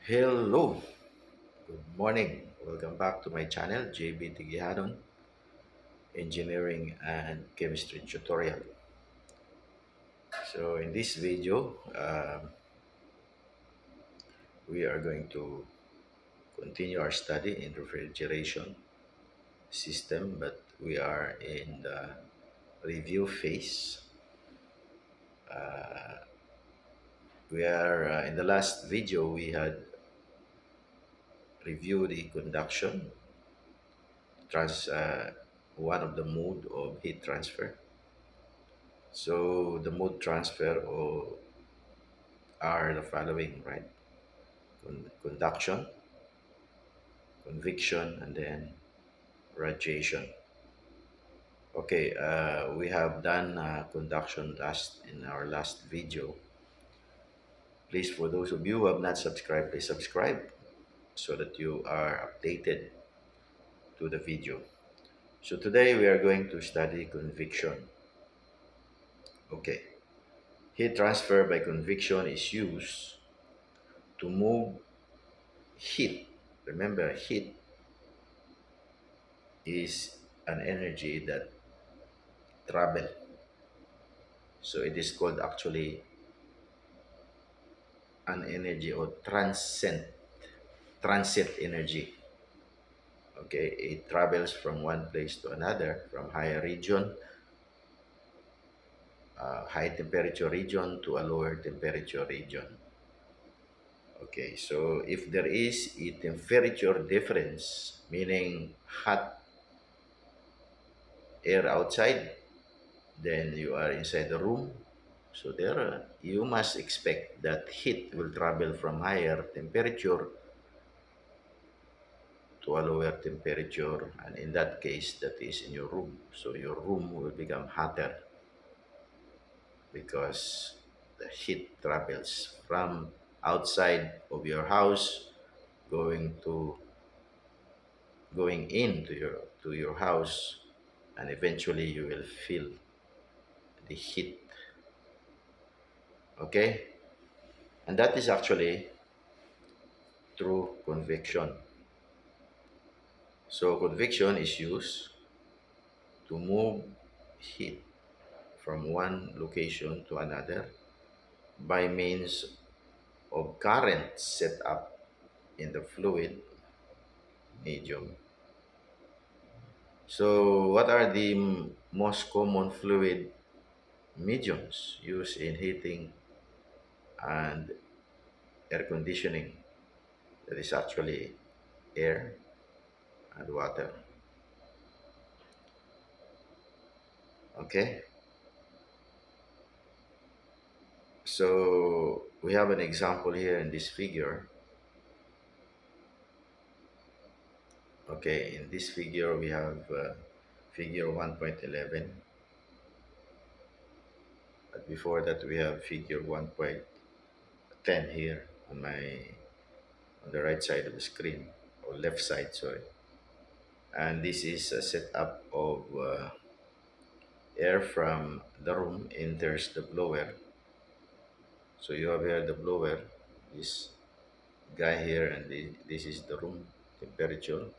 Hello, good morning. Welcome back to my channel, JBTeguihanon Engineering and Chemistry Tutorial. So in this video, we are going to continue our study in refrigeration system, but we are in the review phase. We are in the last video we had reviewed the conduction, trans one of the mode of heat transfer. So the mode transfer are the following, right? Conduction, convection, and then radiation. Okay, we have done conduction last in our last video. Please, for those of you who have not subscribed, please subscribe so that you are updated to the video. So today we are going to study convection. Okay, heat transfer by convection is used to move heat. Remember, heat is an energy that travel. So it is called actually an energy or transit energy. Okay, it travels from one place to another, from higher region, high temperature region to a lower temperature region. Okay, so if there is a temperature difference, meaning hot air outside, then you are inside the room. So there, you must expect that heat will travel from higher temperature to a lower temperature, and in that case that is in your room, so your room will become hotter because the heat travels from outside of your house going to going into your house, and eventually you will feel the heat. Okay, and that is actually through convection. So convection is used to move heat from one location to another by means of current set up in the fluid medium. So, what are the most common fluid mediums used in heating and air conditioning? That is actually air and water. Okay, so we have an example here in this figure. Okay, in this figure we have figure 1.11, but before that we have figure 1.10 here on the right side of the screen, or left side, sorry. And this is a setup of air from the room enters the blower. So you have here the blower, this guy here, and this is the room temperature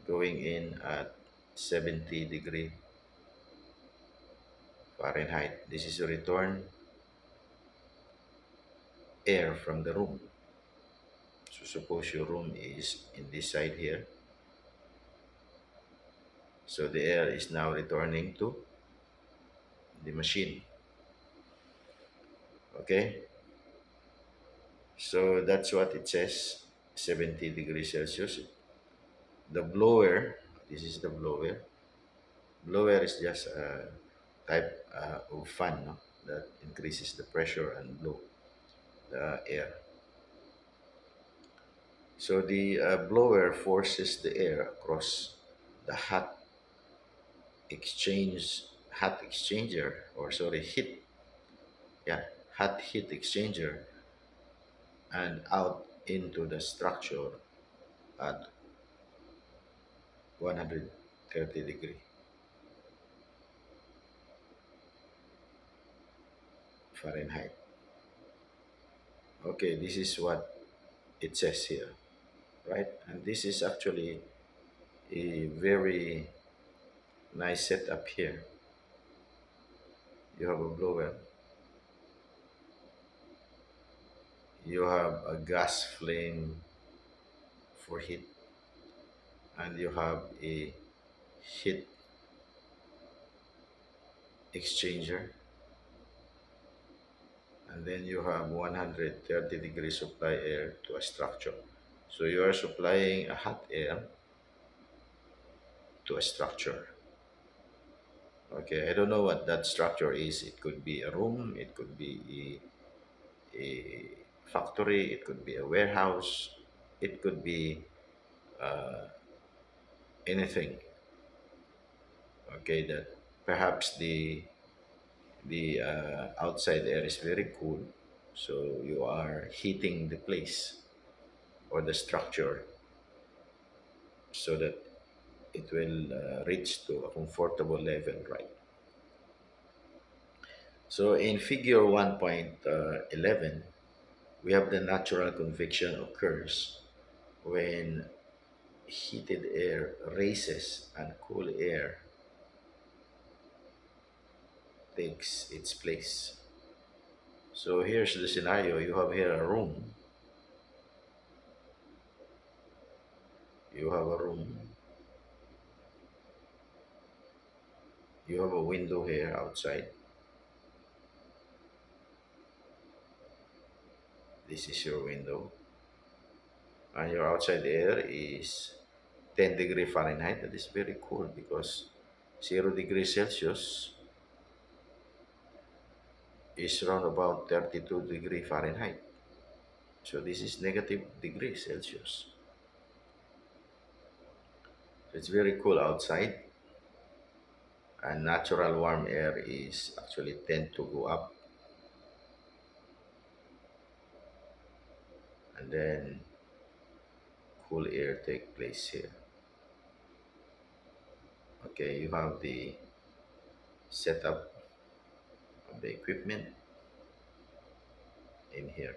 going in at 70 degree Fahrenheit. This is a return air from the room. So suppose your room is in this side here. So the air is now returning to the machine. Okay, so that's what it says, 70 degrees Celsius. The blower, this is the blower. Blower is just a type of fan, no, that increases the pressure and blow the air. So the blower forces the air across the hot exchanger, or sorry, yeah, hot heat exchanger, and out into the structure at 130 degree Fahrenheit. Okay, this is what it says here, right? And this is actually a very nice setup here. You have a blower, you have a gas flame for heat, and you have a heat exchanger, and then you have 130 degree supply air to a structure. So you are supplying a hot air to a structure. Okay, I don't know what that structure is. It could be a room, it could be a factory, it could be a warehouse, it could be uh, anything. Okay, that perhaps the outside air is very cool, so you are heating the place or the structure so that it will reach to a comfortable level, right? So in figure 1.11, we have the natural convection occurs when heated air raises and cool air takes its place. So here's the scenario. You have here a room. You have a room. You have a window here outside. This is your window. And your outside air is 10 degree Fahrenheit. That is very cool because 0 degrees Celsius is around about 32 degree Fahrenheit. So this is negative degree Celsius. So it's very cool outside, and natural warm air is actually tend to go up, and then cool air take place here. Okay, you have the setup of the equipment in here,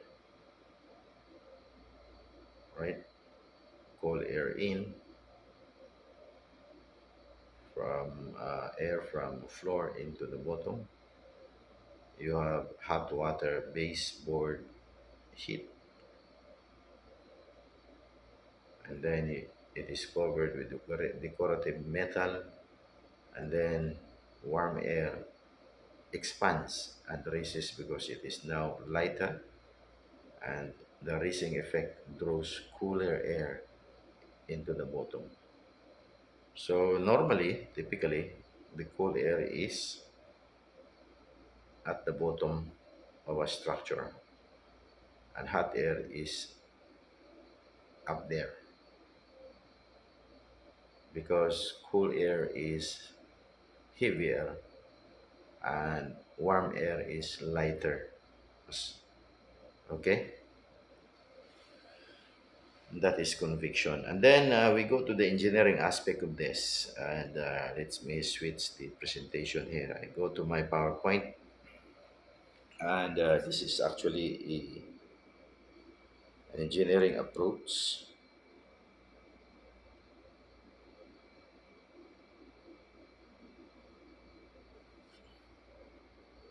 right? Cool air in from air from floor into the bottom. You have hot water baseboard heat, and then it is covered with decorative metal, and then warm air expands and raises because it is now lighter, and the raising effect draws cooler air into the bottom. So normally, typically, the cool air is at the bottom of a structure and hot air is up there because cool air is heavier and warm air is lighter. Okay, that is conviction. And then we go to the engineering aspect of this. And let me switch the presentation here. I go to my PowerPoint, and this is actually an engineering approach.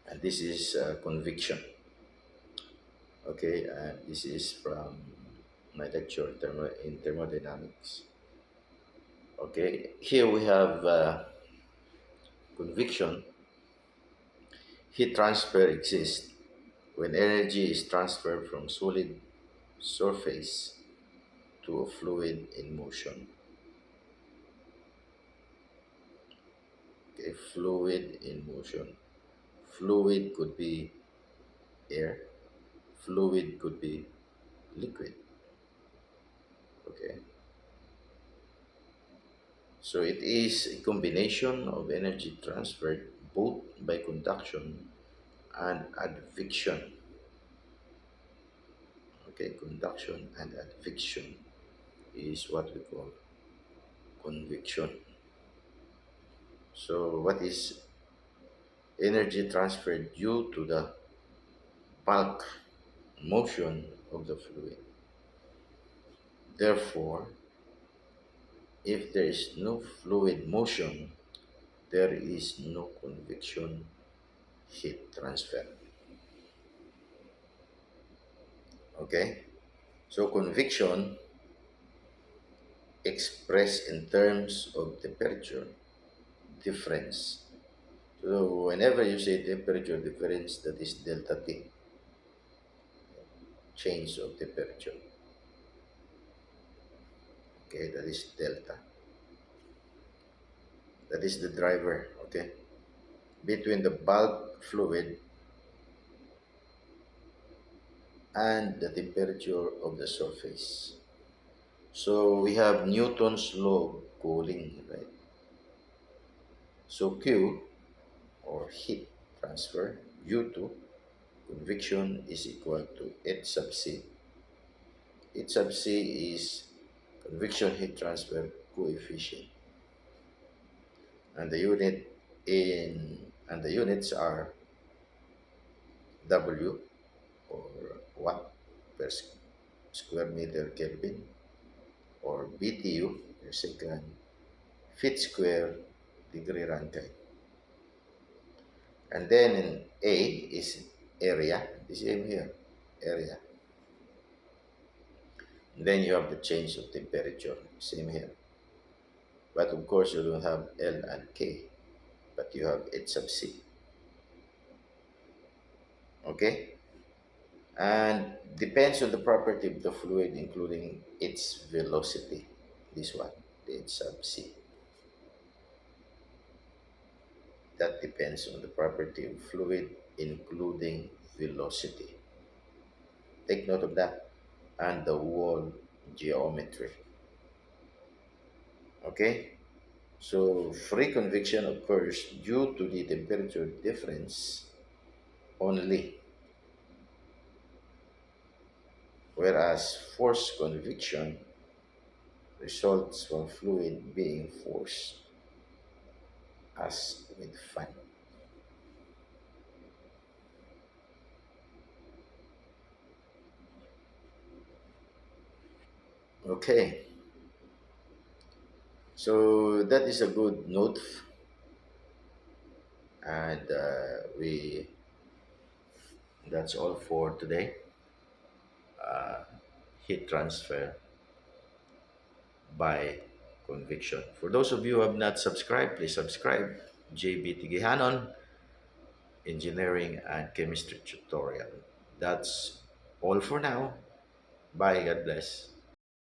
And this is conviction. Okay, and this is from my lecture in thermodynamics. Okay, here we have conviction. Heat transfer exists when energy is transferred from solid surface to a fluid in motion. Okay, fluid in motion. Fluid could be air, fluid could be liquid. Okay, so it is a combination of energy transferred both by conduction and advection. Okay, conduction and advection is what we call convection. So, what is energy transferred due to the bulk motion of the fluid? Therefore, if there is no fluid motion, there is no convection heat transfer. Okay? So convection expressed in terms of temperature difference. So whenever you say temperature difference, that is delta T, change of temperature. Okay, that is delta. That is the driver, okay, between the bulk fluid and the temperature of the surface. So we have Newton's law of cooling, right? So Q, or heat transfer, U2, convection, is equal to H sub C. H sub C is convection heat transfer coefficient, and the units are W, or watt per square meter Kelvin, or BTU per second, feet square degree Fahrenheit. And then in A is area, the same here, area. Then you have the change of temperature, same here. But of course you don't have L and K, but you have H sub C. Okay? And depends on the property of the fluid, including its velocity. This one, the H sub C. That depends on the property of fluid, including velocity. Take note of that. And the wall geometry. Okay? So free convection occurs due to the temperature difference only, whereas forced convection results from fluid being forced, as with fan. Okay, so that is a good note, and we that's all for today. Uh, Heat transfer by convection. For those of you who have not subscribed, please subscribe. JBTeguihanon Engineering and Chemistry Tutorial. That's all for now. Bye. God bless.